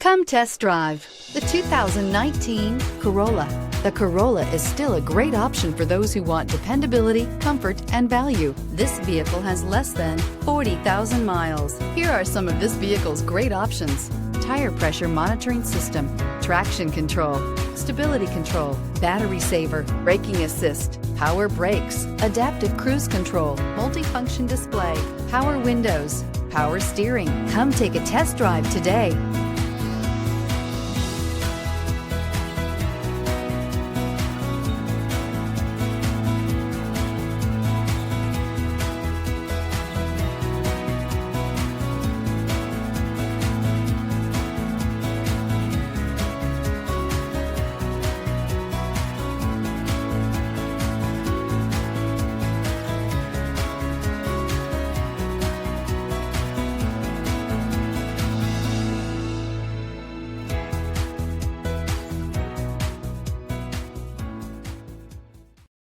Come test drive the 2019 Corolla. The Corolla is still a great option for those who want dependability, comfort, and value. This vehicle has less than 40,000 miles. Here are some of this vehicle's great options: tire pressure monitoring system, traction control, stability control, battery saver, braking assist, power brakes, adaptive cruise control, multifunction display, power windows, power steering. Come take a test drive today.